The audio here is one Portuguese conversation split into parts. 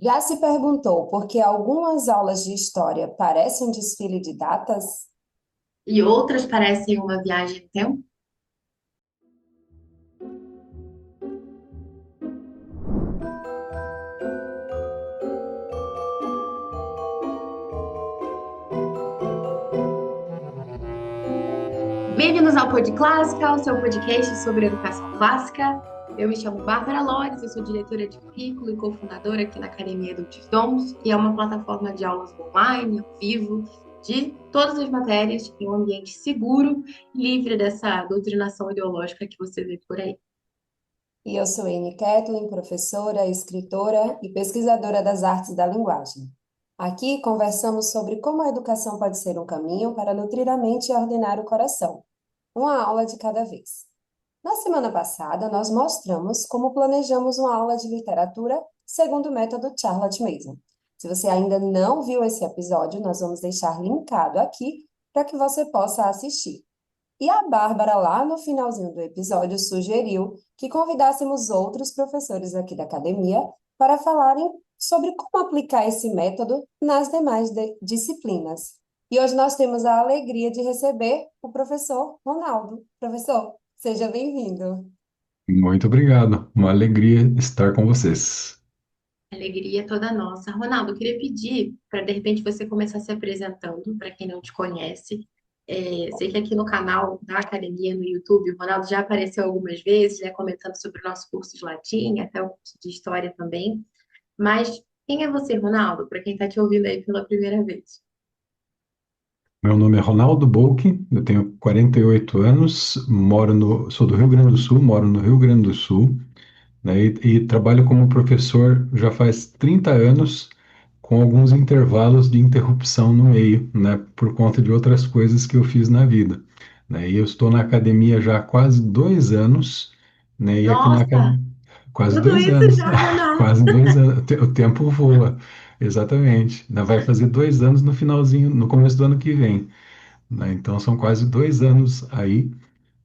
Já se perguntou por que algumas aulas de história parecem um desfile de datas? E outras parecem uma viagem no tempo? Bem-vindos ao Pod Clássica, o seu podcast sobre educação clássica. Eu me chamo Bárbara Lores, eu sou diretora de currículo e cofundadora aqui na Academia do Dons, que é uma plataforma de aulas online, ao vivo, de todas as matérias, em um ambiente seguro e livre dessa doutrinação ideológica que você vê por aí. E eu sou Anne Kathleen, professora, escritora e pesquisadora das artes da linguagem. Aqui conversamos sobre como a educação pode ser um caminho para nutrir a mente e ordenar o coração, uma aula de cada vez. Na semana passada, nós mostramos como planejamos uma aula de literatura segundo o método Charlotte Mason. Se você ainda não viu esse episódio, nós vamos deixar linkado aqui para que você possa assistir. E a Bárbara, lá no finalzinho do episódio, sugeriu que convidássemos outros professores aqui da academia para falarem sobre como aplicar esse método nas demais disciplinas. E hoje nós temos a alegria de receber o professor Ronaldo. Professor, seja bem-vindo. Muito obrigado. Uma alegria estar com vocês. Alegria toda nossa. Ronaldo, eu queria pedir para, de repente, você começar se apresentando, para quem não te conhece. Sei que aqui no canal da Academia, no YouTube, o Ronaldo já apareceu algumas vezes, né, comentando sobre o nosso curso de latim, até o curso de história também. Mas quem é você, Ronaldo, para quem está te ouvindo aí pela primeira vez? Meu nome é Ronaldo Bolk, eu tenho 48 anos, sou do Rio Grande do Sul, moro no Rio Grande do Sul, né, e trabalho como professor já faz 30 anos, com alguns intervalos de interrupção no meio, né, por conta de outras coisas que eu fiz na vida. Né, e eu estou na academia já há quase 2 anos, né, e aqui na Nossa, academia. Quase tudo dois isso anos, já, Ronaldo. quase 2 anos. O tempo voa, exatamente. Ainda vai fazer 2 anos no finalzinho, no começo do ano que vem, né? Então são quase 2 anos aí,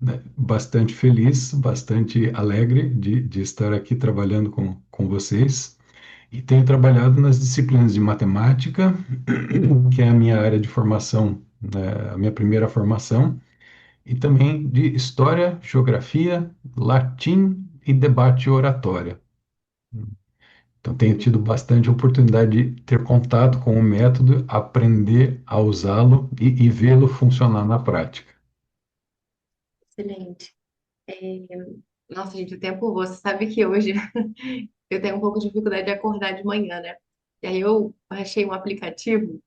né? Bastante feliz, bastante alegre de estar aqui trabalhando com vocês. E tenho trabalhado nas disciplinas de matemática, que é a minha área de formação, né? A minha primeira formação, e também de história, geografia, latim e debate e oratória. Então, tenho tido bastante oportunidade de ter contato com o método, aprender a usá-lo e vê-lo funcionar na prática. Excelente. Nossa, gente, o tempo voa. Você sabe que hoje eu tenho um pouco de dificuldade de acordar de manhã, né? E aí eu achei um aplicativo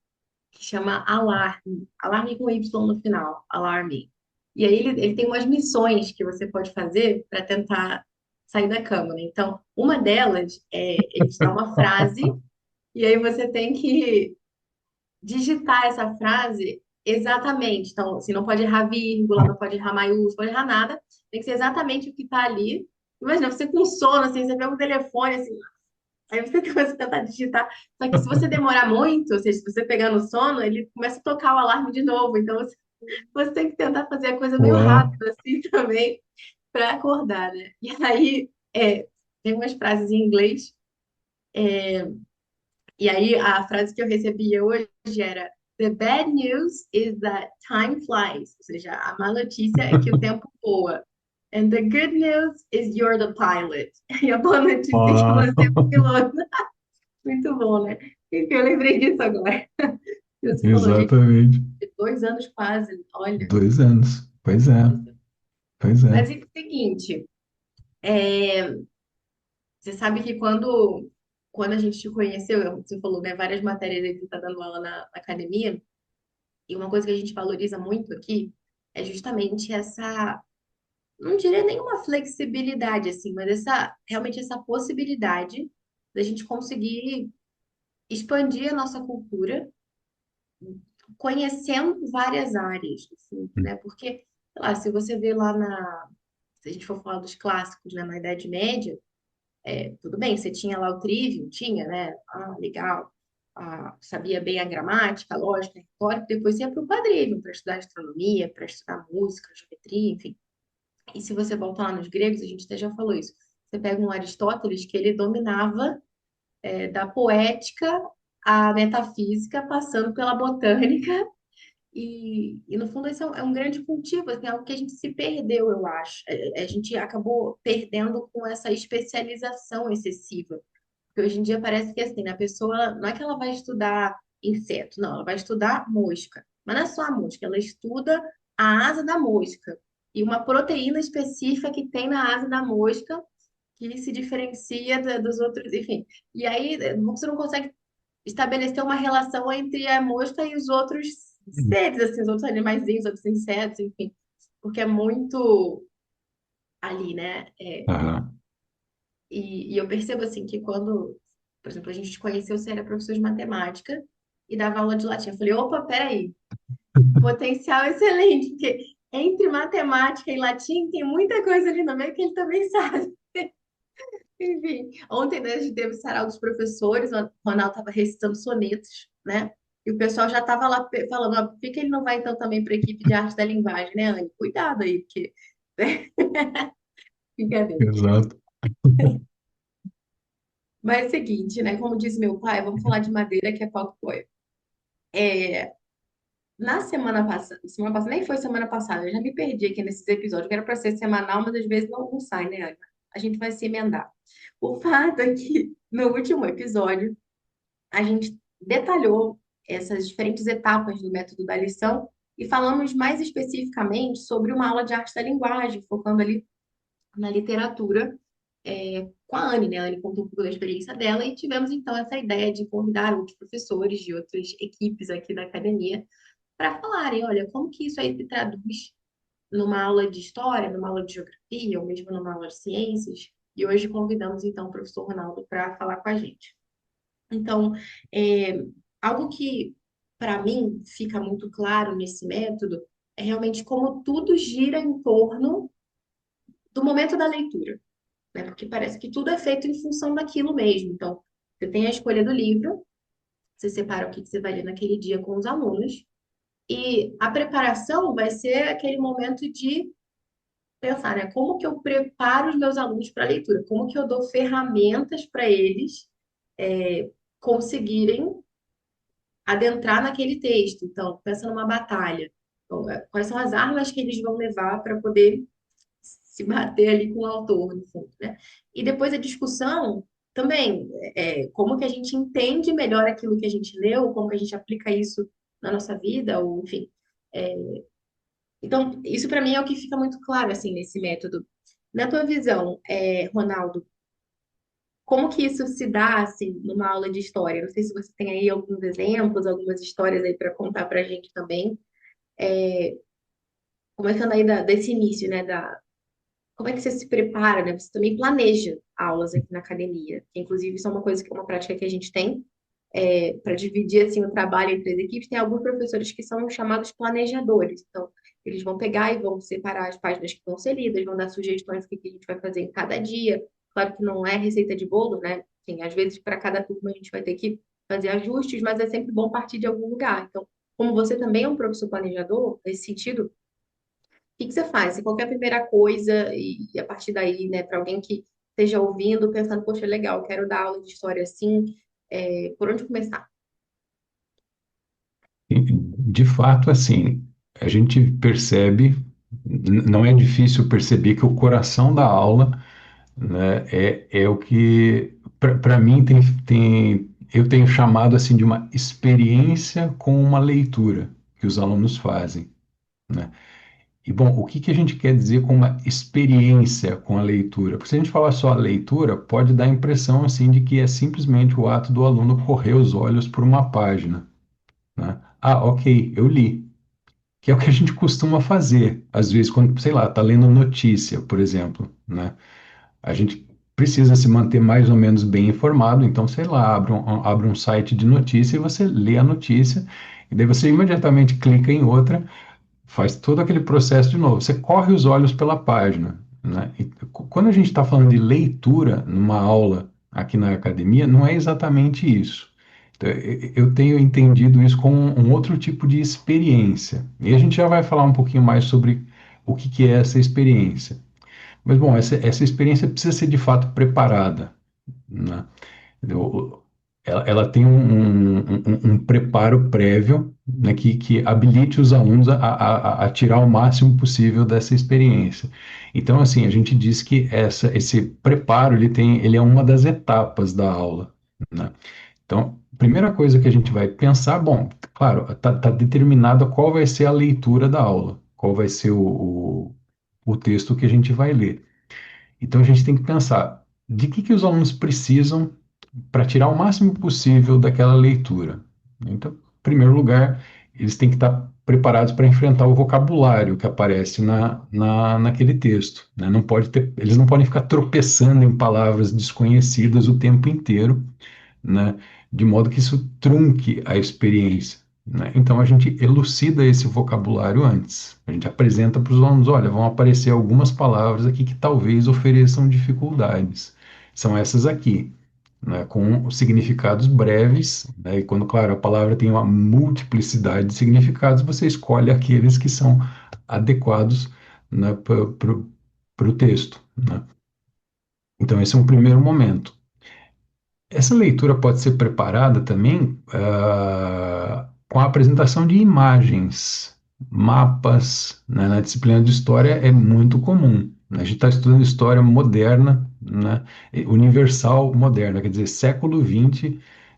que chama Alarme. Alarme com Y no final, Alarme. E aí ele tem umas missões que você pode fazer para tentar sair da cama, né? Então, uma delas é ele te dá uma frase e aí você tem que digitar essa frase exatamente. Então, assim, não pode errar vírgula, não pode errar maiúsculo, não pode errar nada. Tem que ser exatamente o que está ali. Imagina, você com sono, assim, você pega o telefone, assim, aí você começa a tentar digitar. Só que se você demorar muito, ou seja, se você pegar no sono, ele começa a tocar o alarme de novo. Então você tem que tentar fazer a coisa meio Uau! rápido assim também para acordar, né? E aí tem umas frases em inglês. E aí a frase que eu recebia hoje era The bad news is that time flies. Ou seja, a má notícia é que o tempo voa. And the good news is you're the pilot. E a boa notícia é que Uau! você é o piloto. Muito bom, né? Enfim, eu lembrei disso agora. Você falou, gente, Exatamente. 2 anos quase, olha. 2 anos. Pois é, pois é. Mas é o seguinte, é, você sabe que quando a gente te conheceu, você falou, né, várias matérias aí que você está dando aula na academia, e uma coisa que a gente valoriza muito aqui é justamente essa, não diria nenhuma flexibilidade, assim, mas realmente essa possibilidade da gente conseguir expandir a nossa cultura conhecendo várias áreas, assim, né? Porque, sei lá, se você vê lá se a gente for falar dos clássicos, né, na Idade Média, tudo bem, você tinha lá o trivium, tinha, né? Ah, legal. Ah, sabia bem a gramática, a lógica, a retórica, depois ia para o quadrivium, para estudar astronomia, para estudar música, geometria, enfim. E se você voltar lá nos gregos, a gente até já falou isso. Você pega um Aristóteles que ele dominava da poética à metafísica, passando pela botânica. E no fundo, esse é um grande cultivo, assim, é algo que a gente se perdeu, eu acho. A gente acabou perdendo com essa especialização excessiva. Porque hoje em dia parece que assim, a pessoa não é que ela vai estudar inseto, não, ela vai estudar mosca. Mas não é só a mosca, ela estuda a asa da mosca e uma proteína específica que tem na asa da mosca que se diferencia dos outros, enfim. E aí você não consegue estabelecer uma relação entre a mosca e os outros seres, assim, os outros animaizinhos, outros insetos, enfim, porque é muito ali, né? Aham. E eu percebo assim que quando, por exemplo, a gente se conheceu, você era professor de matemática e dava aula de latim. Eu falei, opa, peraí, potencial excelente, porque entre matemática e latim tem muita coisa ali no meio que ele também sabe. Enfim, ontem, né, a gente teve o sarau dos professores, o Ronaldo estava recitando sonetos, né? E o pessoal já estava lá falando, ó, por que que ele não vai então também para a equipe de arte da linguagem, né, Anne? Cuidado aí, porque... Brincadeira. Exato. Mas é o seguinte, né? Como diz meu pai, vamos falar de madeira que é pau que foi. Na semana passada, nem foi semana passada, eu já me perdi aqui nesses episódios, que era para ser semanal, mas às vezes não sai, né, Anne? A gente vai se emendar. O fato é que no último episódio, a gente detalhou essas diferentes etapas do método da lição e falamos mais especificamente sobre uma aula de arte da linguagem, focando ali na literatura, com a Anne, né? A Anne contou um pouco da experiência dela e tivemos então essa ideia de convidar outros professores de outras equipes aqui da academia para falarem, olha, como que isso aí se traduz numa aula de história, numa aula de geografia, ou mesmo numa aula de ciências. E hoje convidamos então o professor Ronaldo para falar com a gente. Então, é, algo que para mim fica muito claro nesse método é realmente como tudo gira em torno do momento da leitura, né? Porque parece que tudo é feito em função daquilo mesmo. Então, você tem a escolha do livro, você separa o que você vai ler naquele dia com os alunos, e a preparação vai ser aquele momento de pensar, né? Como que eu preparo os meus alunos para a leitura? Como que eu dou ferramentas para eles conseguirem adentrar naquele texto. Então, pensa numa batalha. Então, quais são as armas que eles vão levar para poder se bater ali com o autor, no fundo, né? E depois a discussão também, como que a gente entende melhor aquilo que a gente leu, como que a gente aplica isso na nossa vida, ou enfim. É, então, isso para mim é o que fica muito claro, assim, nesse método. Na tua visão, Ronaldo, como que isso se dá, assim, numa aula de história? Não sei se você tem aí alguns exemplos, algumas histórias aí para contar para a gente também. Começando aí desse início, né, como é que você se prepara, né? Você também planeja aulas aqui na academia, que inclusive isso é uma coisa que é uma prática que a gente tem, para dividir, assim, o trabalho entre as equipes. Tem alguns professores que são chamados planejadores, então eles vão pegar e vão separar as páginas que vão ser lidas, vão dar sugestões do que a gente vai fazer em cada dia. Claro que não é receita de bolo, né? Assim, às vezes, para cada turma, a gente vai ter que fazer ajustes, mas é sempre bom partir de algum lugar. Então, como você também é um professor planejador, nesse sentido, que você faz? Você qualquer primeira coisa e a partir daí, né, para alguém que esteja ouvindo, pensando, poxa, legal, quero dar aula de história assim, por onde começar? De fato, assim, a gente percebe, não é difícil perceber que o coração da aula, né, é o que, para mim, eu tenho chamado assim de uma experiência com uma leitura que os alunos fazem, né? E, bom, o que que a gente quer dizer com uma experiência com a leitura? Porque se a gente falar só a leitura, pode dar a impressão, assim, de que é simplesmente o ato do aluno correr os olhos por uma página, né? Ah, ok, eu li. Que é o que a gente costuma fazer, às vezes, quando, sei lá, está lendo notícia, por exemplo, né? A gente precisa se manter mais ou menos bem informado, então, sei lá, abre um site de notícia e você lê a notícia, e daí você imediatamente clica em outra, faz todo aquele processo de novo. Você corre os olhos pela página, né? E quando a gente está falando de leitura numa aula aqui na academia, não é exatamente isso. Então, eu tenho entendido isso como um outro tipo de experiência. E a gente já vai falar um pouquinho mais sobre o que que é essa experiência. Mas, bom, essa experiência precisa ser de fato preparada, né? ela tem um preparo prévio, né, que habilite os alunos a tirar o máximo possível dessa experiência. Então, assim, a gente diz que esse preparo ele é uma das etapas da aula, né? Então, primeira coisa que a gente vai pensar, bom, claro, tá determinada qual vai ser a leitura da aula, qual vai ser o texto que a gente vai ler. Então, a gente tem que pensar de que os alunos precisam para tirar o máximo possível daquela leitura. Então, em primeiro lugar, eles têm que estar preparados para enfrentar o vocabulário que aparece naquele texto, né? Não pode ter, eles não podem ficar tropeçando em palavras desconhecidas o tempo inteiro, né? De modo que isso trunque a experiência, né? Então a gente elucida esse vocabulário antes. A gente apresenta para os alunos, olha, vão aparecer algumas palavras aqui que talvez ofereçam dificuldades. São essas aqui, né? Com significados breves, né? E quando, claro, a palavra tem uma multiplicidade de significados, você escolhe aqueles que são adequados, né, para o texto, né? Então esse é um primeiro momento. Essa leitura pode ser preparada também com a apresentação de imagens, mapas, né? Na disciplina de história é muito comum, né? A gente está estudando história moderna, né? Universal moderna, quer dizer, século XX,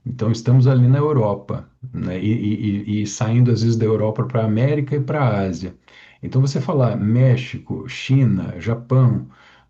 então estamos ali na Europa, né? E saindo às vezes da Europa para a América e para a Ásia. Então você falar México, China, Japão,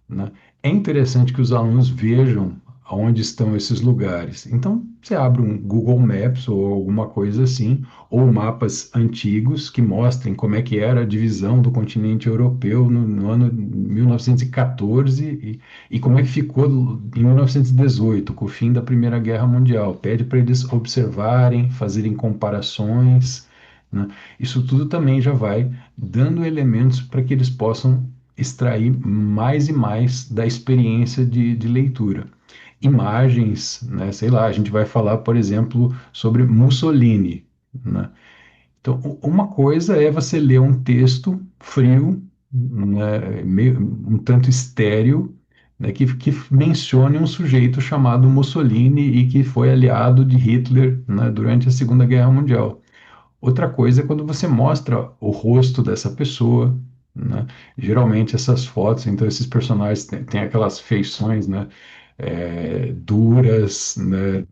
né? É interessante que os alunos vejam aonde estão esses lugares. Então, você abre um Google Maps ou alguma coisa assim, ou mapas antigos que mostrem como é que era a divisão do continente europeu no ano 1914 e como é que ficou em 1918, com o fim da Primeira Guerra Mundial. Pede para eles observarem, fazerem comparações, né? Isso tudo também já vai dando elementos para que eles possam extrair mais e mais da experiência de leitura. Imagens, né? Sei lá, a gente vai falar, por exemplo, sobre Mussolini, né? Então, uma coisa é você ler um texto frio, né, um tanto estéril, né, que mencione um sujeito chamado Mussolini e que foi aliado de Hitler, né, durante a Segunda Guerra Mundial. Outra coisa é quando você mostra o rosto dessa pessoa, né? Geralmente essas fotos, então esses personagens têm aquelas feições, né? Duras, né?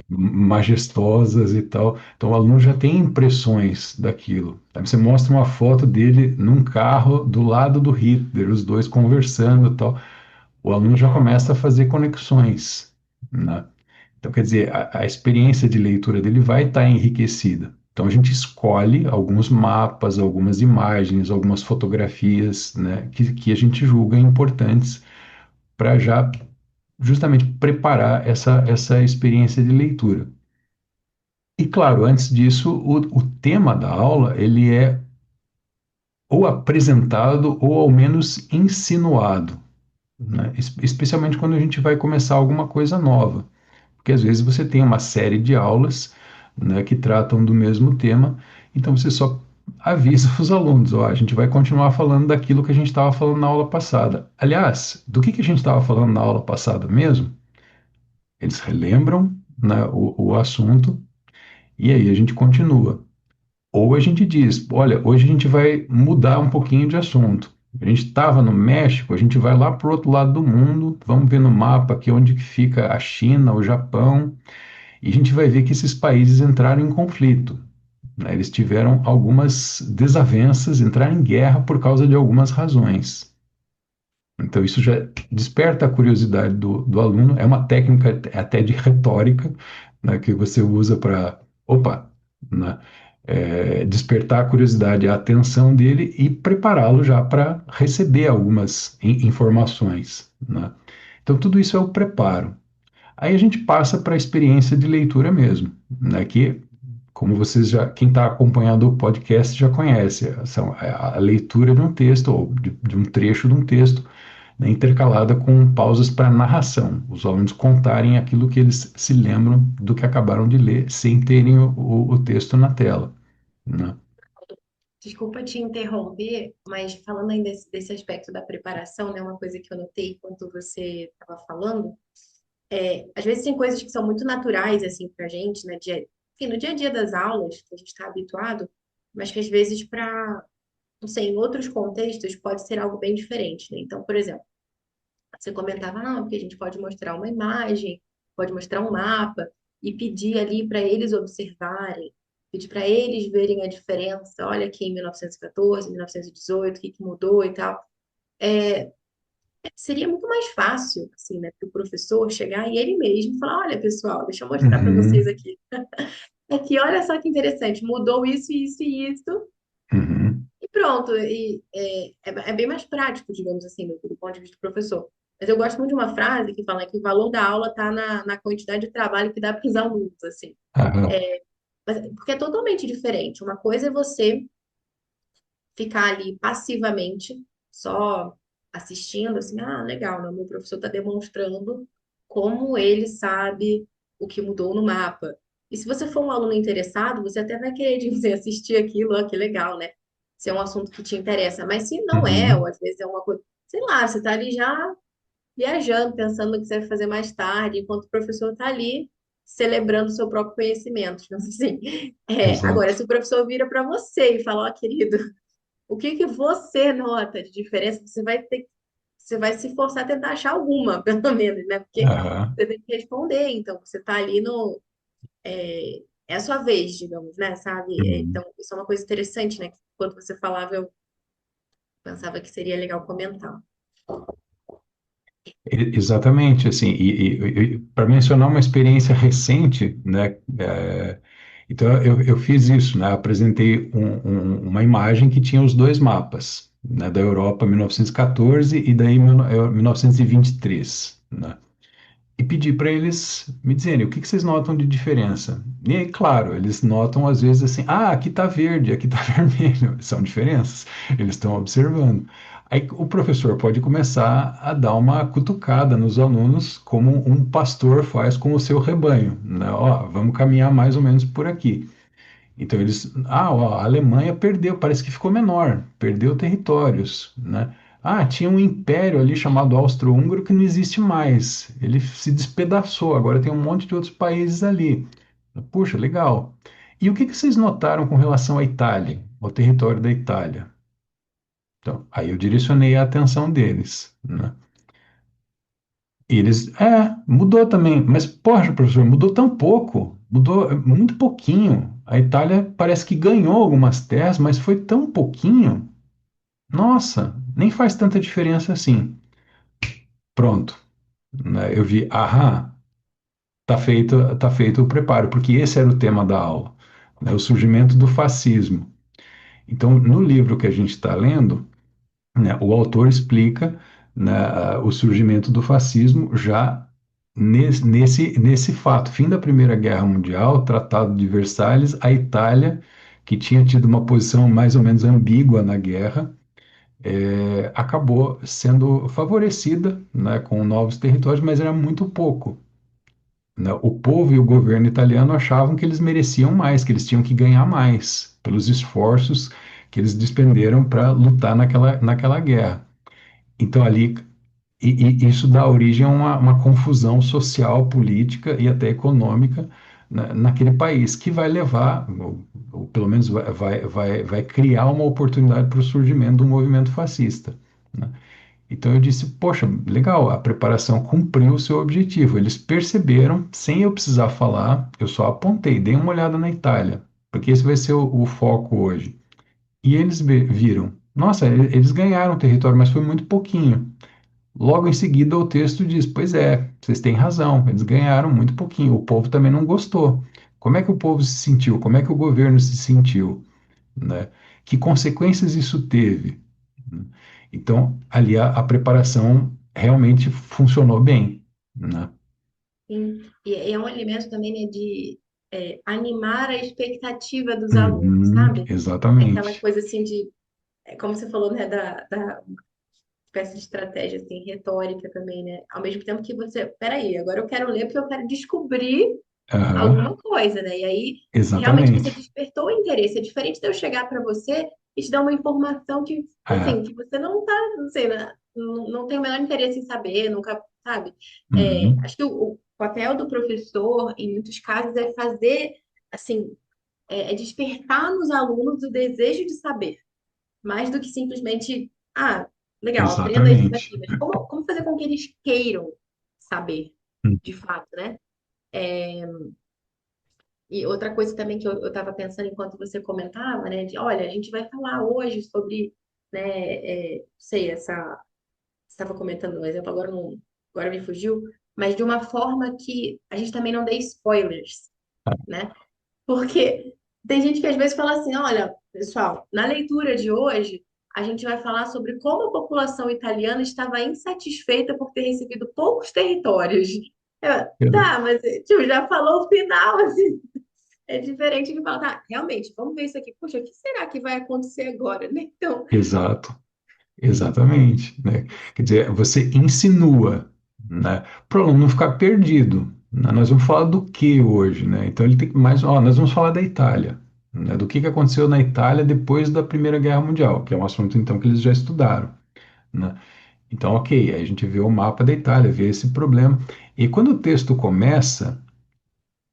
Majestosas e tal. Então o aluno já tem impressões daquilo. Aí você mostra uma foto dele num carro do lado do Hitler, os dois conversando e tal. O aluno já começa a fazer conexões, né? Então, quer dizer, a experiência de leitura dele vai estar enriquecida. Então, a gente escolhe alguns mapas, algumas imagens, algumas fotografias, né, que a gente julga importantes para já justamente preparar essa experiência de leitura. E, claro, antes disso, o tema da aula, ele é ou apresentado ou ao menos insinuado, né? Especialmente quando a gente vai começar alguma coisa nova. Porque às vezes você tem uma série de aulas, né, que tratam do mesmo tema, então você só avisa os alunos, ó, a gente vai continuar falando daquilo que a gente estava falando na aula passada. Aliás, do que a gente estava falando na aula passada mesmo? Eles relembram, né, o assunto e aí a gente continua. Ou a gente diz, olha, hoje a gente vai mudar um pouquinho de assunto. A gente estava no México, a gente vai lá para o outro lado do mundo, vamos ver no mapa aqui onde que fica a China, o Japão, e a gente vai ver que esses países entraram em conflito, né? Eles tiveram algumas desavenças, entraram em guerra por causa de algumas razões. Então, isso já desperta a curiosidade do aluno. É uma técnica até de retórica, né, que você usa para, opa, né, despertar a curiosidade, a atenção dele e prepará-lo já para receber algumas informações, né? Então, tudo isso é o preparo. Aí a gente passa para a experiência de leitura mesmo, né? Que, como vocês já, quem está acompanhando o podcast já conhece, são a leitura de um texto ou de um trecho de um texto, né, intercalada com pausas para narração, os alunos contarem aquilo que eles se lembram do que acabaram de ler, sem terem o texto na tela, né? Desculpa te interromper, mas falando ainda desse aspecto da preparação, né, uma coisa que eu notei enquanto você estava falando, Às vezes tem coisas que são muito naturais, assim, pra gente, né? Enfim, no dia a dia das aulas, que a gente está habituado, mas que às vezes para, não sei, em outros contextos pode ser algo bem diferente, né? Então, por exemplo, você comentava, não, porque a gente pode mostrar uma imagem, pode mostrar um mapa e pedir ali para eles observarem, pedir para eles verem a diferença. Olha aqui em 1914, 1918, o que que mudou e tal. Seria muito mais fácil, assim, né, para o professor chegar e ele mesmo falar: olha, pessoal, deixa eu mostrar para vocês Uhum, aqui. Aqui, olha só que interessante, mudou isso, isso e isso, uhum, e pronto. É bem mais prático, digamos assim, do ponto de vista do professor. Mas eu gosto muito de uma frase que fala que o valor da aula está na quantidade de trabalho que dá para os alunos, assim. aham, Porque é totalmente diferente. Uma coisa é você ficar ali passivamente, só assistindo, assim, ah, legal, né? O meu professor está demonstrando como ele sabe o que mudou no mapa. E se você for um aluno interessado, você até vai querer dizer, assistir aquilo, ó, que legal, né? Se é um assunto que te interessa. Mas se não é, ou uhum, às vezes é uma coisa, sei lá, você está ali já viajando, pensando no que você vai fazer mais tarde, enquanto o professor está ali celebrando o seu próprio conhecimento, digamos assim. Agora, exato. se o professor vira para você e fala, ó, querido, o que que você nota de diferença? Você vai se forçar a tentar achar alguma, pelo menos, né? Porque Aham, você tem que responder, então você está ali no é a sua vez, digamos, né? Sabe? uhum. Então isso é uma coisa interessante, né? Que quando você falava, eu pensava que seria legal comentar. Exatamente, assim, para mencionar uma experiência recente, né, então eu fiz isso, né, apresentei uma imagem que tinha os dois mapas, né, da Europa 1914 e daí 1923, né, e pedi para eles me dizerem o que que vocês notam de diferença. E aí, claro, eles notam às vezes assim, ah, aqui está verde, aqui está vermelho, são diferenças, eles estão observando. Aí o professor pode começar a dar uma cutucada nos alunos, como um pastor faz com o seu rebanho, né? Ó, vamos caminhar mais ou menos por aqui. Então eles, ó, a Alemanha perdeu, parece que ficou menor, perdeu territórios, né? Ah, tinha um império ali chamado Austro-Húngaro que não existe mais. Ele se despedaçou, agora tem um monte de outros países ali. Puxa, legal. E o que que vocês notaram com relação à Itália, ao território da Itália? Então, aí eu direcionei a atenção deles, né? E eles, mudou também, mas, poxa, professor, mudou tão pouco, mudou muito pouquinho. A Itália parece que ganhou algumas terras, mas foi tão pouquinho. Nossa, nem faz tanta diferença assim. Pronto, né? Eu vi, tá feito o preparo, porque esse era o tema da aula, né? O surgimento do fascismo. Então, no livro que a gente está lendo, né, o autor explica, né, o surgimento do fascismo já nesse fato. Fim da Primeira Guerra Mundial, Tratado de Versalhes, a Itália, que tinha tido uma posição mais ou menos ambígua na guerra, acabou sendo favorecida, né, com novos territórios, mas era muito pouco, né? O povo e o governo italiano achavam que eles mereciam mais, que eles tinham que ganhar mais pelos esforços que eles despenderam para lutar naquela guerra. Então, ali, e isso dá origem a uma confusão social, política e até econômica naquele país, que vai levar, ou pelo menos vai criar uma oportunidade para o surgimento do movimento fascista, né? Então eu disse, poxa, legal, a preparação cumpriu o seu objetivo. Eles perceberam, sem eu precisar falar, eu só apontei, dei uma olhada na Itália, porque esse vai ser o foco hoje. E eles viram, nossa, eles ganharam território, mas foi muito pouquinho. Logo em seguida, o texto diz: pois é, vocês têm razão, eles ganharam muito pouquinho, o povo também não gostou. Como é que o povo se sentiu? Como é que o governo se sentiu? Né? Que consequências isso teve? Então, ali a preparação realmente funcionou bem. Né? Sim. E é um elemento também, né, de animar a expectativa dos alunos, Uhum, sabe? Aquela exatamente. coisa assim de, como você falou, né, da espécie de estratégia assim, retórica também, né? Ao mesmo tempo que você, peraí, agora eu quero ler porque eu quero descobrir Aham, alguma coisa, né? E aí realmente você exatamente. despertou o interesse. É diferente de eu chegar para você e te dar uma informação que, É, assim, que você não tá, não sei, né? Não tem o menor interesse em saber, nunca, sabe? Uhum. Acho que o papel do professor, em muitos casos, é fazer, assim, é despertar nos alunos o desejo de saber, mais do que simplesmente, legal, aprenda isso Exatamente. daqui, mas como fazer com que eles queiram saber, Uhum. de fato, né? E outra coisa também que eu estava pensando enquanto você comentava, né, de, olha, a gente vai falar hoje sobre, né, sei, estava comentando um exemplo, agora me fugiu, mas de uma forma que a gente também não dê spoilers, né? Porque tem gente que às vezes fala assim, olha, pessoal, na leitura de hoje, a gente vai falar sobre como a população italiana estava insatisfeita por ter recebido poucos territórios. Tá, mas tipo, já falou o final, assim. É diferente de falar, tá, realmente, vamos ver isso aqui. Poxa, o que será que vai acontecer agora, né? Então, Exato. Exatamente, né? Quer dizer, você insinua, né? Para o aluno não ficar perdido, né? Nós vamos falar do que hoje, né? Então ele tem que mais, ó, nós vamos falar da Itália, né? Do que aconteceu na Itália depois da Primeira Guerra Mundial, que é um assunto então que eles já estudaram, né? Então, ok, aí a gente vê o mapa da Itália, vê esse problema. E quando o texto começa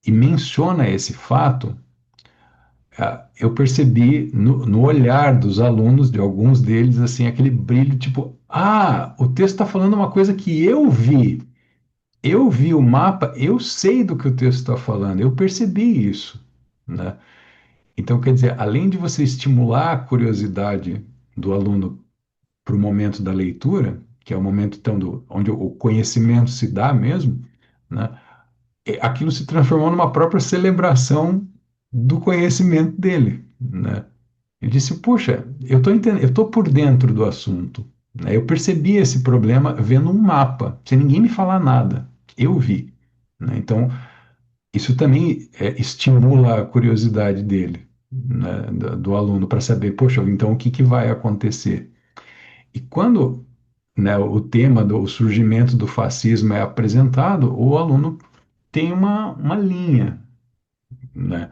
e menciona esse fato, eu percebi no olhar dos alunos, de alguns deles, assim, aquele brilho, tipo, o texto está falando uma coisa que eu vi. Eu vi o mapa, eu sei do que o texto está falando, eu percebi isso, né? Então, quer dizer, além de você estimular a curiosidade do aluno para o momento da leitura, que é o momento então onde o conhecimento se dá mesmo, né? Aquilo se transformou numa própria celebração do conhecimento dele, né? Ele disse: Puxa, eu estou entendendo, eu estou por dentro do assunto, né? Eu percebi esse problema vendo um mapa, sem ninguém me falar nada. Eu vi, né? Então, isso também estimula a curiosidade dele, né, do aluno, para saber, poxa, então o que que vai acontecer? E quando, né, o tema do surgimento do fascismo é apresentado, o aluno tem uma linha, né?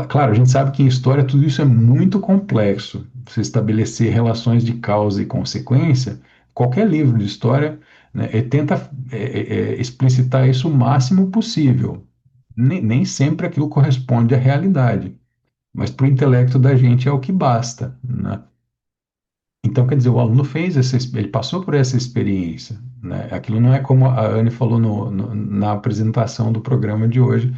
Claro, a gente sabe que em história tudo isso é muito complexo. Você estabelecer relações de causa e consequência, qualquer livro de história, né, tenta explicitar isso o máximo possível. Nem sempre aquilo corresponde à realidade, mas para o intelecto da gente é o que basta, né? Então, quer dizer, o aluno fez ele passou por essa experiência, né? Aquilo não é como a Anne falou na apresentação do programa de hoje,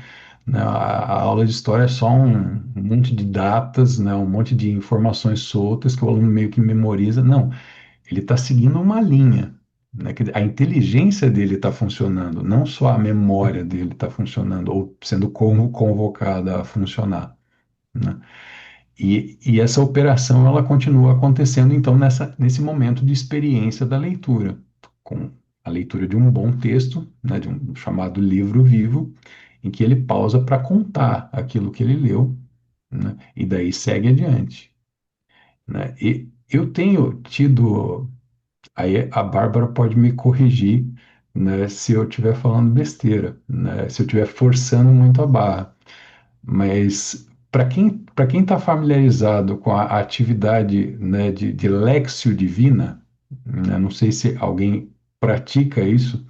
né? A aula de história é só um monte de datas, né? Um monte de informações soltas que o aluno meio que memoriza. Não, ele está seguindo uma linha, né? A inteligência dele está funcionando, não só a memória dele está funcionando ou sendo convocada a funcionar, né? E essa operação ela continua acontecendo então nesse momento de experiência da leitura, com a leitura de um bom texto, né, de um chamado livro vivo, em que ele pausa para contar aquilo que ele leu, né, e daí segue adiante, né? E eu tenho tido, aí a Bárbara pode me corrigir, né, se eu estiver falando besteira, né, se eu estiver forçando muito a barra. Mas para quem está familiarizado com a atividade, né, de Léxio Divina, né, não sei se alguém pratica isso,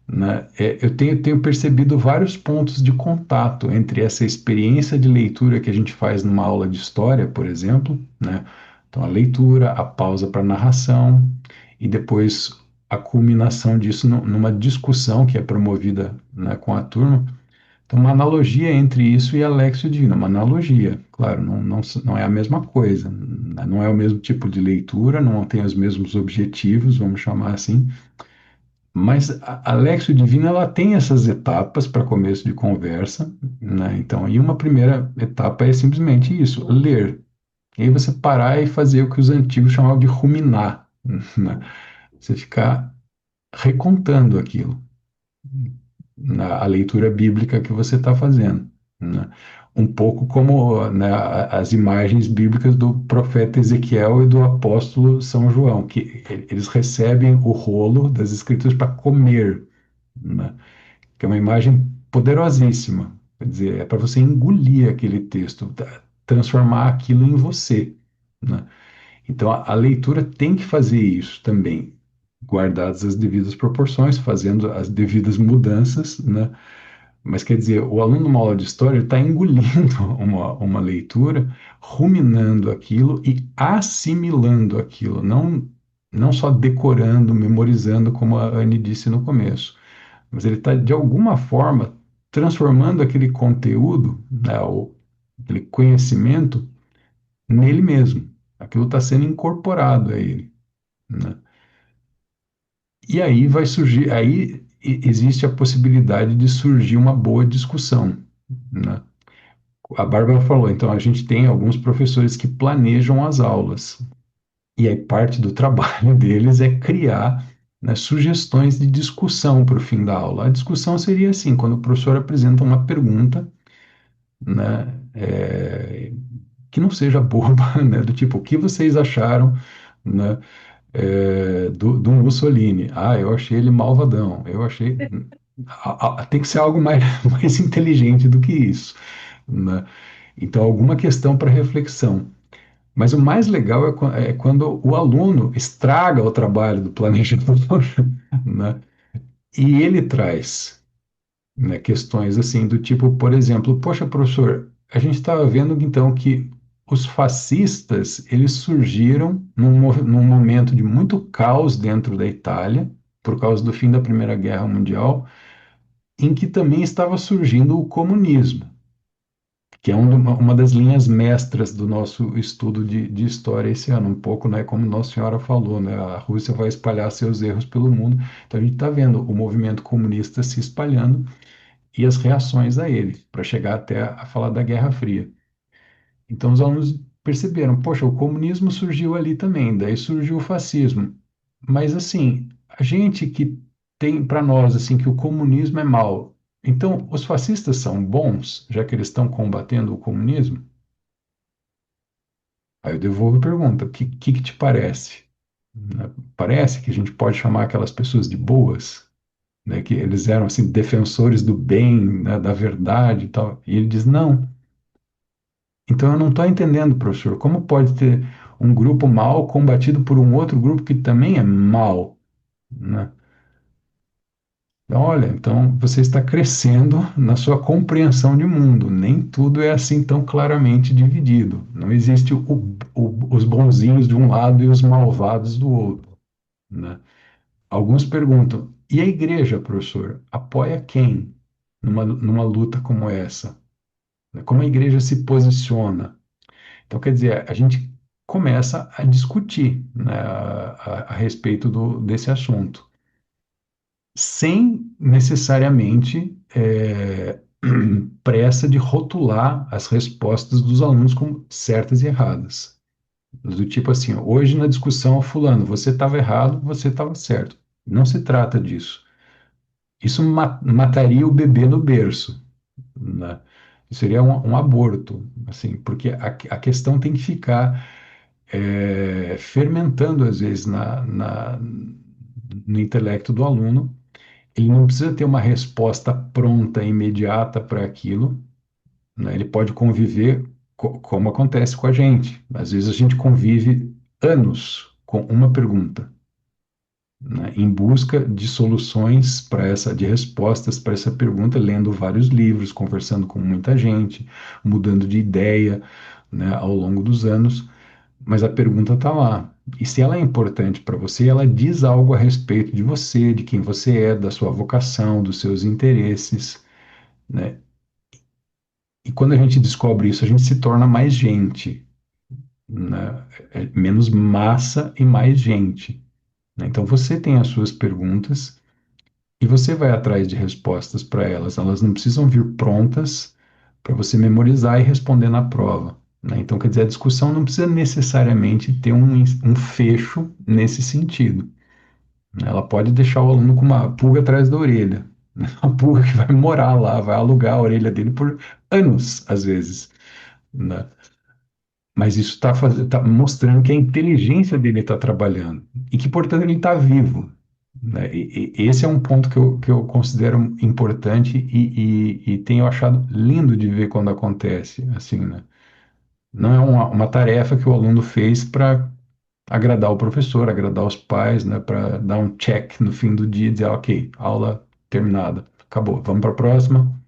né, eu tenho percebido vários pontos de contato entre essa experiência de leitura que a gente faz numa aula de história, por exemplo, né, então a leitura, a pausa para narração e depois a culminação disso numa discussão que é promovida, né, com a turma. Então, uma analogia entre isso e a Léxio Divina, uma analogia, claro, não é a mesma coisa, né? Não é o mesmo tipo de leitura, não tem os mesmos objetivos, vamos chamar assim, mas a Léxio Divina ela tem essas etapas para começo de conversa, né? Então, e uma primeira etapa é simplesmente isso, ler. E aí você parar e fazer o que os antigos chamavam de ruminar, né? Você ficar recontando aquilo a leitura bíblica que você está fazendo, né? Um pouco como, né, as imagens bíblicas do profeta Ezequiel e do apóstolo São João, que eles recebem o rolo das escrituras para comer, né? Que é uma imagem poderosíssima. Quer dizer, é para você engolir aquele texto, transformar aquilo em você, né? Então a leitura tem que fazer isso também, guardadas as devidas proporções, fazendo as devidas mudanças, né? Mas quer dizer, o aluno numa aula de história está engolindo uma leitura, ruminando aquilo e assimilando aquilo, não só decorando, memorizando, como a Anne disse no começo, mas ele está, de alguma forma, transformando aquele conteúdo, né, aquele conhecimento, nele mesmo. Aquilo está sendo incorporado a ele, né? E aí vai surgir, aí existe a possibilidade de surgir uma boa discussão, né? A Bárbara falou, então a gente tem alguns professores que planejam as aulas, e aí parte do trabalho deles é criar, né, sugestões de discussão para o fim da aula. A discussão seria assim, quando o professor apresenta uma pergunta, né, que não seja boba, né, do tipo, o que vocês acharam, né, do Mussolini? Ah, eu achei ele malvadão, eu achei... Tem que ser algo mais, mais inteligente do que isso, né? Então, alguma questão para reflexão. Mas o mais legal é quando o aluno estraga o trabalho do planejador, né? E ele traz, né, questões assim do tipo, por exemplo, poxa, professor, a gente estava vendo então que os fascistas eles surgiram num momento de muito caos dentro da Itália, por causa do fim da Primeira Guerra Mundial, em que também estava surgindo o comunismo, que é uma das linhas mestras do nosso estudo de história esse ano, um pouco, né, como Nossa Senhora falou, né, a Rússia vai espalhar seus erros pelo mundo, então a gente está vendo o movimento comunista se espalhando e as reações a ele, para chegar até a falar da Guerra Fria. Então os alunos perceberam, poxa, o comunismo surgiu ali também, daí surgiu o fascismo, mas assim, a gente que tem para nós assim que o comunismo é mal, então os fascistas são bons, já que eles estão combatendo o comunismo? Aí eu devolvo a pergunta: o que te parece? Né? Parece que a gente pode chamar aquelas pessoas de boas, né? Que eles eram assim defensores do bem, né? Da verdade e tal. E ele diz não. Então eu não estou entendendo, professor, como pode ter um grupo mal combatido por um outro grupo que também é mal, né? Então, olha, então você está crescendo na sua compreensão de mundo. Nem tudo é assim tão claramente dividido. Não existe os bonzinhos de um lado e os malvados do outro, né? Alguns perguntam: e a igreja, professor, apoia quem numa luta como essa? Como a igreja se posiciona? Então, quer dizer, a gente começa a discutir, né, a respeito desse assunto sem necessariamente pressa de rotular as respostas dos alunos como certas e erradas. Do tipo assim, hoje na discussão, fulano, você estava errado, você estava certo. Não se trata disso. Isso mataria o bebê no berço, né? Isso seria um aborto, assim, porque a questão tem que ficar fermentando, às vezes, no intelecto do aluno. Ele não precisa ter uma resposta pronta, imediata para aquilo, né? Ele pode conviver como acontece com a gente. Às vezes a gente convive anos com uma pergunta, né? Em busca de soluções de respostas para essa pergunta, lendo vários livros, conversando com muita gente, mudando de ideia, né, ao longo dos anos. Mas a pergunta está lá. E se ela é importante para você, ela diz algo a respeito de você, de quem você é, da sua vocação, dos seus interesses, né? E quando a gente descobre isso, a gente se torna mais gente, né? Menos massa e mais gente, né? Então você tem as suas perguntas e você vai atrás de respostas para elas. Elas não precisam vir prontas para você memorizar e responder na prova, né? Então, quer dizer, a discussão não precisa necessariamente ter um fecho nesse sentido, né? Ela pode deixar o aluno com uma pulga atrás da orelha, né? Uma pulga que vai morar lá, vai alugar a orelha dele por anos, às vezes, né? Mas isso está mostrando que a inteligência dele está trabalhando e que, portanto, ele está vivo, né? E esse é um ponto que eu considero importante e tenho achado lindo de ver quando acontece, assim, né? Não é uma tarefa que o aluno fez para agradar o professor, agradar os pais, né, para dar um check no fim do dia e dizer, ok, aula terminada, acabou, vamos para a próxima.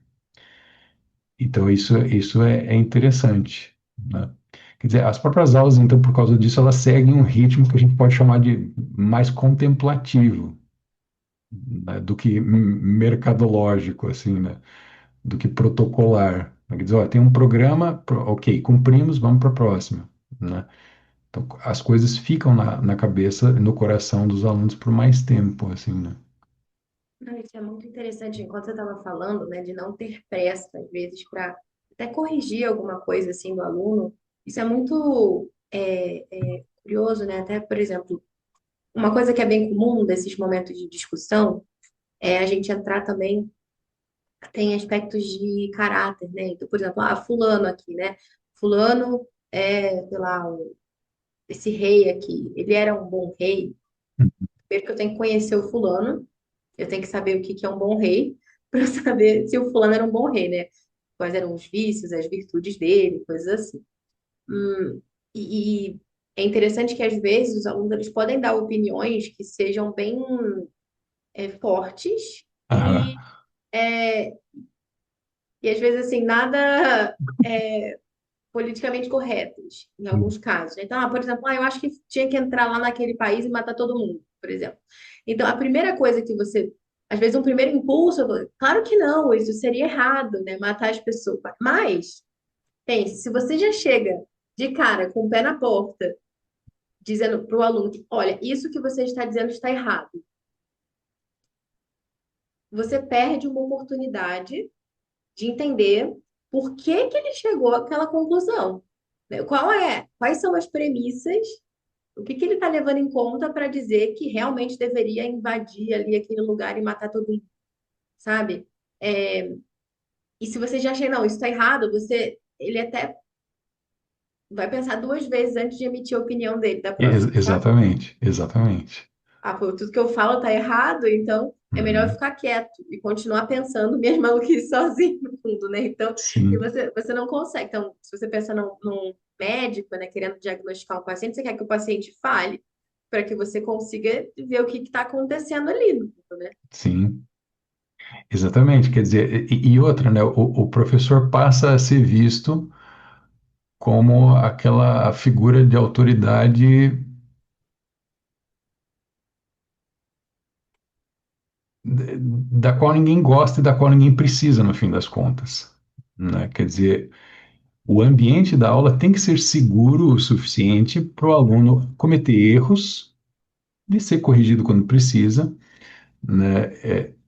Então, isso é interessante, né? Quer dizer, as próprias aulas, então, por causa disso, elas seguem um ritmo que a gente pode chamar de mais contemplativo, né, do que mercadológico, assim, né? Do que protocolar. Quer dizer, ó, tem um programa, ok, cumprimos, vamos para a próxima, né? Então, as coisas ficam na cabeça, no coração dos alunos por mais tempo, assim, né? Não, isso é muito interessante. Enquanto você estava falando, né, de não ter pressa, às vezes, para até corrigir alguma coisa assim do aluno, isso é muito curioso, né? Até, por exemplo, uma coisa que é bem comum desses momentos de discussão é a gente entrar também, tem aspectos de caráter, né? Então, por exemplo, fulano aqui, né? Fulano sei lá, esse rei aqui, ele era um bom rei. Primeiro que eu tenho que conhecer o fulano, eu tenho que saber o que que é um bom rei, para saber se o fulano era um bom rei, né? Quais eram os vícios, as virtudes dele, coisas assim. E é interessante que às vezes os alunos eles podem dar opiniões que sejam bem fortes Aham. é, e às vezes assim nada politicamente corretas em alguns casos, né? Então, por exemplo, eu acho que tinha que entrar lá naquele país e matar todo mundo, por exemplo. Então, a primeira coisa que você, às vezes, um primeiro impulso, claro que não, isso seria errado, né? Matar as pessoas. Mas, pense, se você já chega de cara com o pé na porta, dizendo para o aluno que, olha, isso que você está dizendo está errado, você perde uma oportunidade de entender por que que ele chegou àquela conclusão, né? Quais são as premissas. O que que ele está levando em conta para dizer que realmente deveria invadir ali aquele lugar e matar todo mundo, sabe? É, e se você já acha, não, isso está errado, ele até vai pensar duas vezes antes de emitir a opinião dele da próxima, sabe? Exatamente, exatamente. Pô, tudo que eu falo tá errado, então é melhor eu Uhum. ficar quieto e continuar pensando minhas maluquices sozinho no fundo, né? Então, e Sim, você não consegue. Então, se você pensa num médico, né, querendo diagnosticar um paciente, você quer que o paciente fale para que você consiga ver o que está acontecendo ali no fundo, né? sim, exatamente. Quer dizer, e outra, né? O professor passa a ser visto como aquela figura de autoridade da qual ninguém gosta e da qual ninguém precisa, no fim das contas, né? Quer dizer, o ambiente da aula tem que ser seguro o suficiente para o aluno cometer erros, de ser corrigido quando precisa, né?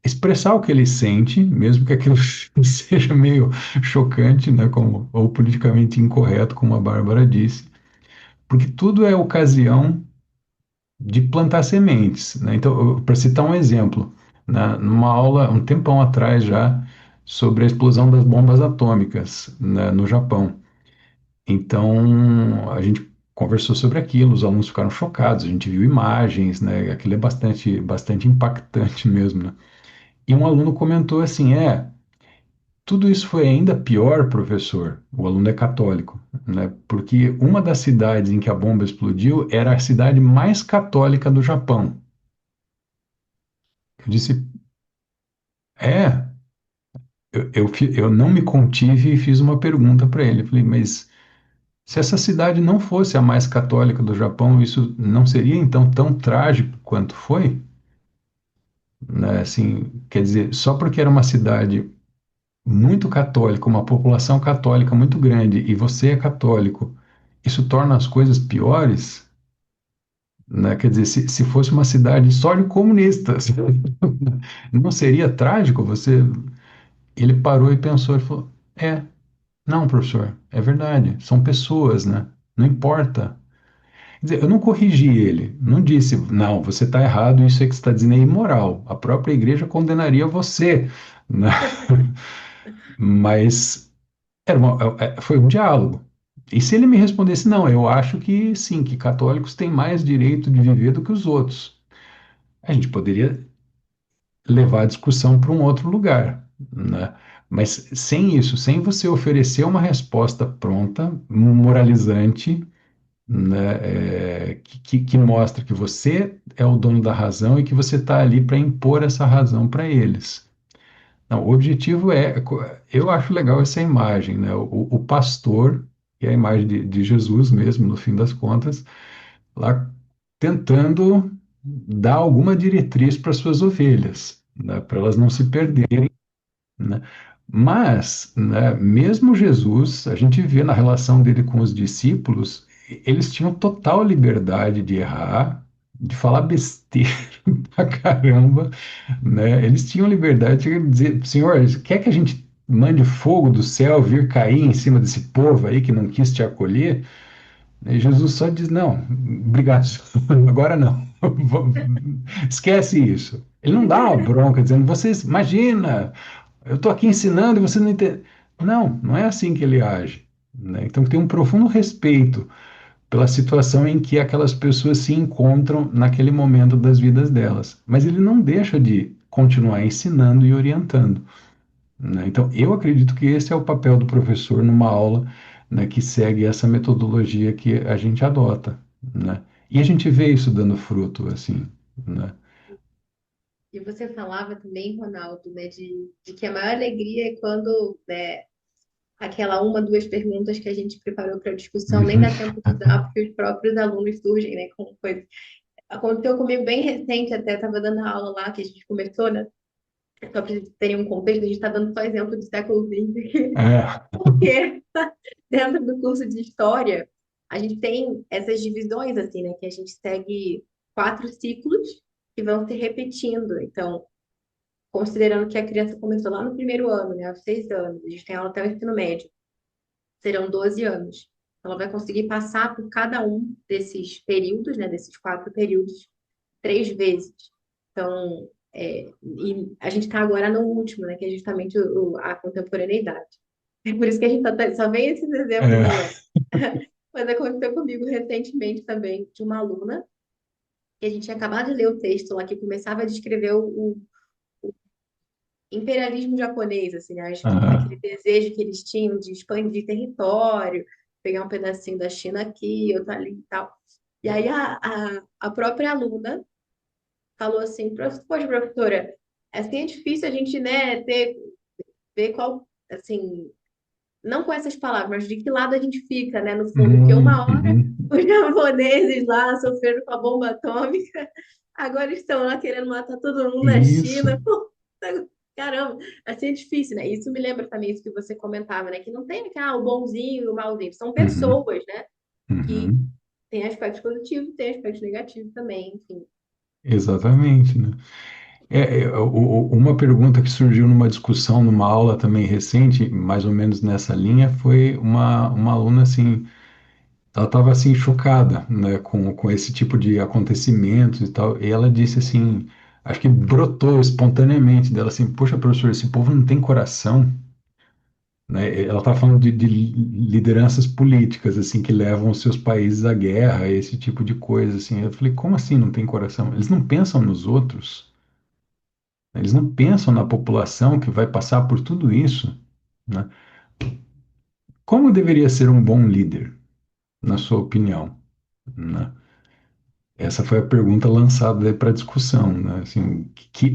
Expressar o que ele sente, mesmo que aquilo seja meio chocante, né? Ou politicamente incorreto, como a Bárbara disse, porque tudo é ocasião de plantar sementes, né? Então, para citar um exemplo, numa aula um tempão atrás já sobre a explosão das bombas atômicas, né, no Japão. Então, a gente conversou sobre aquilo, os alunos ficaram chocados, a gente viu imagens, né? Aquilo é bastante impactante mesmo, né? E um aluno comentou assim: tudo isso foi ainda pior, professor. O aluno é católico, né? Porque uma das cidades em que a bomba explodiu era a cidade mais católica do Japão. Eu disse: é. Eu não me contive e fiz uma pergunta para ele. Eu falei: mas se essa cidade não fosse a mais católica do Japão, isso não seria então tão trágico quanto foi? Né? Assim, quer dizer, só porque era uma cidade muito católica, uma população católica muito grande, e você é católico, isso torna as coisas piores? Né? Quer dizer, se fosse uma cidade só de comunistas, não seria trágico? Ele parou e pensou e falou: não, professor, é verdade, são pessoas, né? Não importa. Quer dizer, eu não corrigi ele, não disse, não, você está errado, isso aí que você está dizendo é imoral. A própria igreja condenaria você, né? Mas foi um diálogo. E se ele me respondesse, não, eu acho que sim, que católicos têm mais direito de viver do que os outros, a gente poderia levar a discussão para um outro lugar, né? Mas sem isso, sem você oferecer uma resposta pronta, moralizante, né, que mostra que você é o dono da razão e que você está ali para impor essa razão para eles. Não, o objetivo eu acho legal essa imagem, né? O pastor, que é a imagem de Jesus mesmo, no fim das contas, lá tentando dar alguma diretriz para suas ovelhas, né? Para elas não se perderem, né? Mas, né, mesmo Jesus, a gente vê na relação dele com os discípulos, eles tinham total liberdade de errar, de falar besteira pra caramba, né? Eles tinham liberdade de dizer, Senhor, quer que a gente mande fogo do céu vir cair em cima desse povo aí que não quis te acolher? E Jesus só diz, não, obrigado, agora não. Esquece isso. Ele não dá uma bronca dizendo, vocês, imagina, eu estou aqui ensinando e você não entende. Não, não é assim que ele age, né? Então tem um profundo respeito pela situação em que aquelas pessoas se encontram naquele momento das vidas delas. Mas ele não deixa de continuar ensinando e orientando, né? Então eu acredito que esse é o papel do professor numa aula, né, que segue essa metodologia que a gente adota, né? E a gente vê isso dando fruto, assim, né? E você falava também, Ronaldo, né, de que a maior alegria é quando, né, aquela uma, duas perguntas que a gente preparou para a discussão nem Uhum. dá tempo de dar, porque os próprios alunos surgem, né, com coisas. Aconteceu comigo bem recente, até estava dando a aula lá, que a gente começou, né? Só para vocês terem um contexto, a gente está dando só exemplo do século XX, É. porque dentro do curso de História, a gente tem essas divisões, assim, né? Que a gente segue 4 ciclos que vão se repetindo. Então, considerando que a criança começou lá no primeiro ano, né? Aos 6 anos, a gente tem aula até o ensino médio, serão 12 anos. Ela vai conseguir passar por cada um desses períodos, né? Desses 4 períodos, 3 vezes. Então, e a gente está agora no último, né? Que é justamente a contemporaneidade. É por isso que a gente só vem esses exemplos É. agora. Mas aconteceu comigo recentemente também, de uma aluna, que a gente tinha acabado de ler o texto lá, que começava a descrever o imperialismo japonês, assim, né? Aquele Aham. desejo que eles tinham de expandir território, pegar um pedacinho da China aqui, outro ali e tal. E aí a própria aluna falou assim, poxa, professora, assim é difícil a gente, né, ver qual, assim, não com essas palavras, mas de que lado a gente fica, né, no fundo, porque uma hora Uhum. os japoneses lá sofreram com a bomba atômica, agora estão lá querendo matar todo mundo na Isso. China. Pô, caramba, assim é difícil, né? Isso me lembra também isso que você comentava, né? Que não tem o bonzinho e o malzinho, são Uhum. pessoas, né? Que Uhum. têm aspectos positivos, têm aspectos negativos também, enfim. Exatamente, né? Uma pergunta que surgiu numa discussão, numa aula também recente, mais ou menos nessa linha, foi uma aluna assim, ela estava assim chocada, né, com esse tipo de acontecimentos e tal, e ela disse assim, acho que brotou espontaneamente dela assim, poxa, professor, esse povo não tem coração, né? Ela estava falando de lideranças políticas assim que levam os seus países à guerra, esse tipo de coisa assim. Eu falei, como assim não tem coração? Eles não pensam nos outros? Eles não pensam na população que vai passar por tudo isso, né? Como deveria ser um bom líder, na sua opinião, né? Essa foi a pergunta lançada para discussão, né? Assim,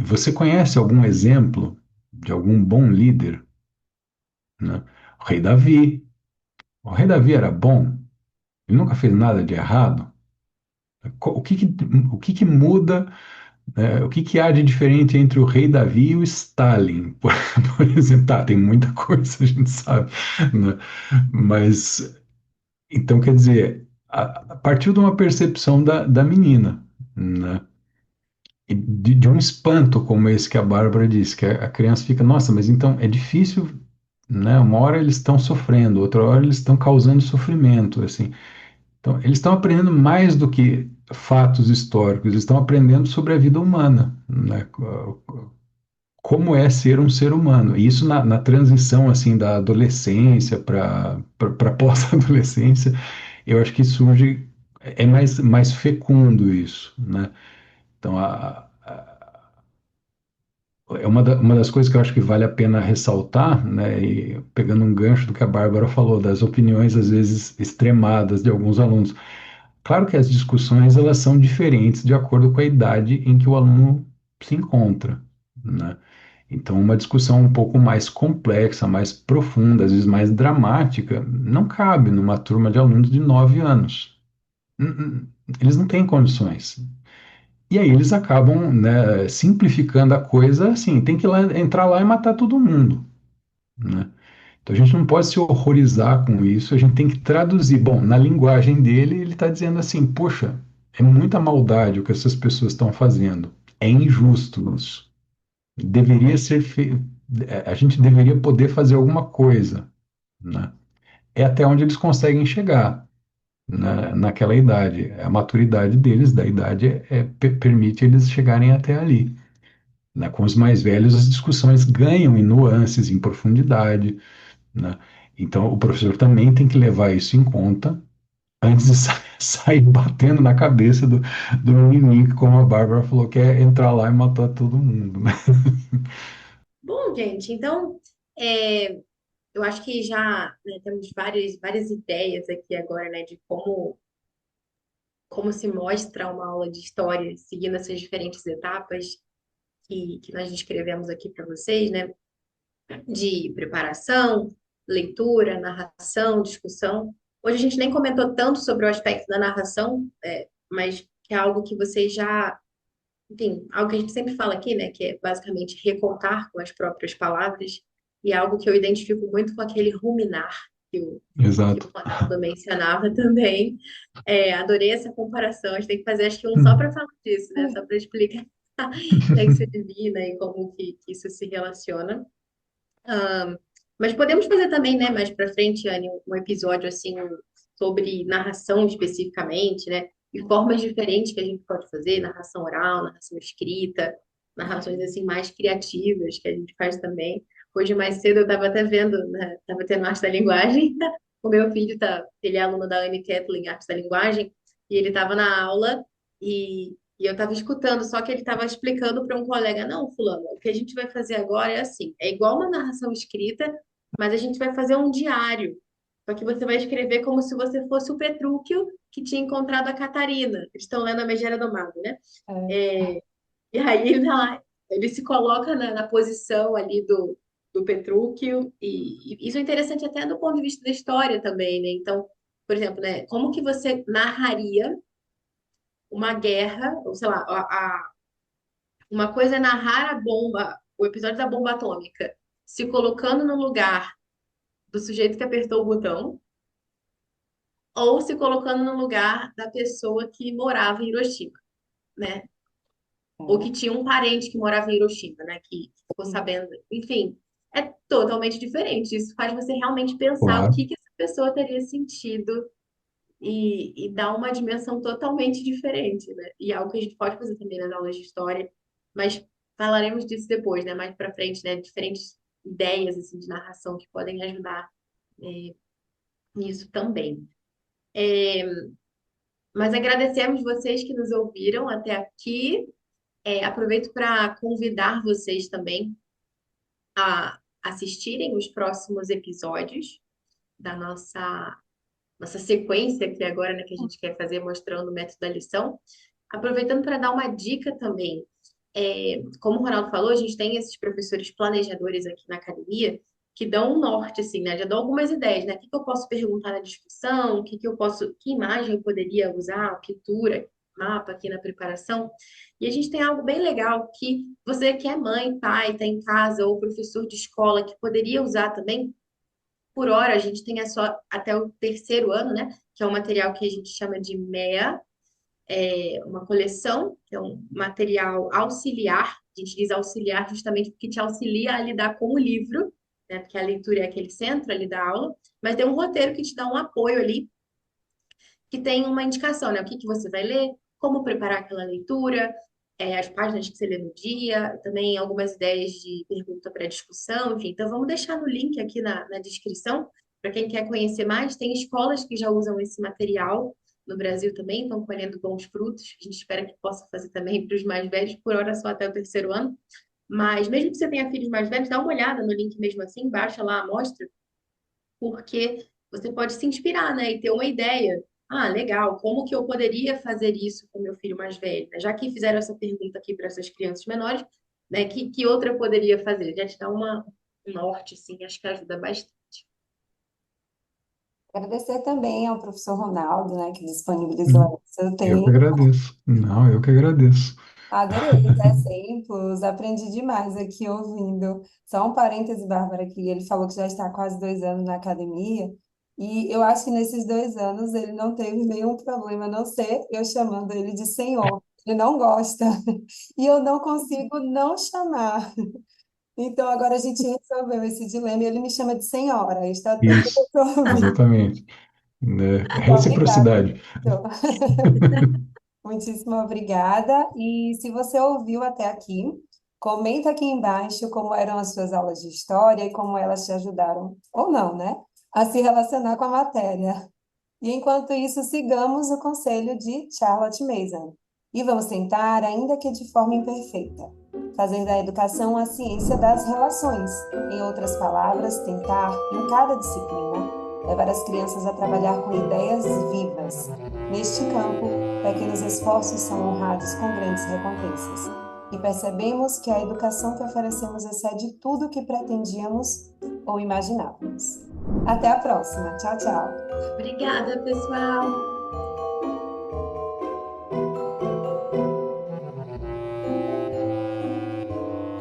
você conhece algum exemplo de algum bom líder, né? O rei Davi. O rei Davi era bom? Ele nunca fez nada de errado? O que que, o que que muda, né? O que que há de diferente entre o rei Davi e o Stalin? Por exemplo, tá, tem muita coisa, a gente sabe, né? Mas, então, quer dizer, partiu de uma percepção da menina, né? E de um espanto como esse que a Bárbara disse, que a criança fica, nossa, mas então é difícil, né? Uma hora eles estão sofrendo, outra hora eles estão causando sofrimento, assim. Então, eles estão aprendendo mais do que fatos históricos, eles estão aprendendo sobre a vida humana, né? Como é ser um ser humano. E isso na transição assim da adolescência para pós-adolescência, eu acho que surge é mais fecundo isso, né? Então é uma das coisas que eu acho que vale a pena ressaltar, né? E pegando um gancho do que a Bárbara falou, das opiniões às vezes extremadas de alguns alunos. Claro que as discussões elas são diferentes de acordo com a idade em que o aluno se encontra, né? Então, uma discussão um pouco mais complexa, mais profunda, às vezes mais dramática, não cabe numa turma de alunos de 9 anos. Eles não têm condições. E aí eles acabam, né, simplificando a coisa assim, tem que entrar lá e matar todo mundo, né? Então a gente não pode se horrorizar com isso, a gente tem que traduzir. Bom, na linguagem dele, ele está dizendo assim: poxa, é muita maldade o que essas pessoas estão fazendo, é injusto isso. Deveria ser feito, a gente deveria poder fazer alguma coisa, né? É até onde eles conseguem chegar, naquela idade. A maturidade deles, da idade, permite eles chegarem até ali, né? Com os mais velhos, as discussões ganham em nuances, em profundidade, né? Então, o professor também tem que levar isso em conta antes de sair batendo na cabeça do menininho, que, como a Bárbara falou, quer entrar lá e matar todo mundo, né? Bom, gente, então é, eu acho que já, né, temos várias ideias aqui agora, né, de como se mostra uma aula de história seguindo essas diferentes etapas que nós descrevemos aqui para vocês, né? De preparação, leitura, narração, discussão. Hoje a gente nem comentou tanto sobre o aspecto da narração, mas que é algo que vocês já, enfim, algo que a gente sempre fala aqui, né? Que é basicamente recontar com as próprias palavras, e é algo que eu identifico muito com aquele ruminar que o Exato. Ronaldo mencionava também. Adorei essa comparação. A gente tem que fazer, acho que um só para falar disso, né? Só para explicar a isso divina e como que isso se relaciona. Mas podemos fazer também, né, mais para frente, Anne, um episódio assim sobre narração especificamente, né? E formas diferentes que a gente pode fazer, narração oral, narração escrita, narrações assim mais criativas que a gente faz também. Hoje mais cedo eu estava até vendo, né, estava tendo arte da linguagem. O meu filho ele é aluno da Anne Kathleen, arte da linguagem, e ele estava na aula e eu estava escutando, só que ele estava explicando para um colega, não, fulano, o que a gente vai fazer agora é assim, é igual uma narração escrita, mas a gente vai fazer um diário. Só que você vai escrever como se você fosse o Petrúquio que tinha encontrado a Catarina. Eles estão lendo a Megera do Mago, né? É, É, e aí ele, tá lá, ele se coloca na posição ali do Petrúquio, e isso é interessante até do ponto de vista da história também, né? Então, por exemplo, né, como que você narraria uma guerra, ou sei lá, uma coisa é narrar a bomba, o episódio da bomba atômica, se colocando no lugar do sujeito que apertou o botão, ou se colocando no lugar da pessoa que morava em Hiroshima, né? Ou que tinha um parente que morava em Hiroshima, né? Que ficou sabendo. Enfim, é totalmente diferente. Isso faz você realmente pensar o Claro. que essa pessoa teria sentido e dá uma dimensão totalmente diferente, né? E é algo que a gente pode fazer também nas aulas de história, mas falaremos disso depois, né? Mais para frente, né? Diferentes ideias assim de narração que podem ajudar nisso também. Mas agradecemos vocês que nos ouviram até aqui. Aproveito para convidar vocês também a assistirem os próximos episódios da nossa sequência aqui agora, né, que a gente quer fazer mostrando o método da lição. Aproveitando para dar uma dica também, como o Ronaldo falou, a gente tem esses professores planejadores aqui na academia que dão um norte, assim, né? Já dão algumas ideias, né? O que que eu posso perguntar na discussão, que imagem eu poderia usar, pintura, mapa aqui na preparação. E a gente tem algo bem legal que você que é mãe, pai, está em casa, ou professor de escola, que poderia usar também. Por hora, a gente tem só até o terceiro ano, né? Que é um material que a gente chama de MEA, uma coleção, que é um material auxiliar. A gente diz auxiliar justamente porque te auxilia a lidar com o livro, né? Porque a leitura é aquele centro ali da aula, mas tem um roteiro que te dá um apoio ali, que tem uma indicação, né? O que que você vai ler, como preparar aquela leitura, as páginas que você lê no dia, também algumas ideias de pergunta para discussão, enfim. Então, vamos deixar no link aqui na descrição, para quem quer conhecer mais. Tem escolas que já usam esse material no Brasil também, estão colhendo bons frutos. A gente espera que possa fazer também para os mais velhos, por hora só até o terceiro ano. Mas mesmo que você tenha filhos mais velhos, dá uma olhada no link mesmo assim, baixa lá a amostra, porque você pode se inspirar, né, e ter uma ideia. ah, legal, como que eu poderia fazer isso com meu filho mais velho, né? Já que fizeram essa pergunta aqui para essas crianças menores, né, que outra eu poderia fazer? Já te dá um norte, assim, acho que ajuda bastante. Agradecer também ao professor Ronaldo, né, que Hum, disponibilizou esse Eu que tempo. agradeço. Não, eu que agradeço. Adorei os exemplos, aprendi demais aqui ouvindo. Só um parêntese, Bárbara, que ele falou que já está há quase 2 anos na academia, e eu acho que nesses 2 anos ele não teve nenhum problema, a não ser eu chamando ele de senhor. Ele não gosta, e eu não consigo não chamar. Então agora a gente resolveu esse dilema e ele me chama de senhora. Está tudo Isso, resolvido. exatamente. Né? Obrigada, Reciprocidade. professor. Muitíssimo obrigada. E se você ouviu até aqui, comenta aqui embaixo como eram as suas aulas de história e como elas te ajudaram, ou não, né? A se relacionar com a matéria. E enquanto isso, sigamos o conselho de Charlotte Mason. E vamos tentar, ainda que de forma imperfeita, fazer da educação a ciência das relações. Em outras palavras, tentar, em cada disciplina, levar as crianças a trabalhar com ideias vivas. Neste campo, pequenos esforços são honrados com grandes recompensas. E percebemos que a educação que oferecemos excede tudo o que pretendíamos ou imaginávamos. Até a próxima. Tchau, tchau. Obrigada, pessoal!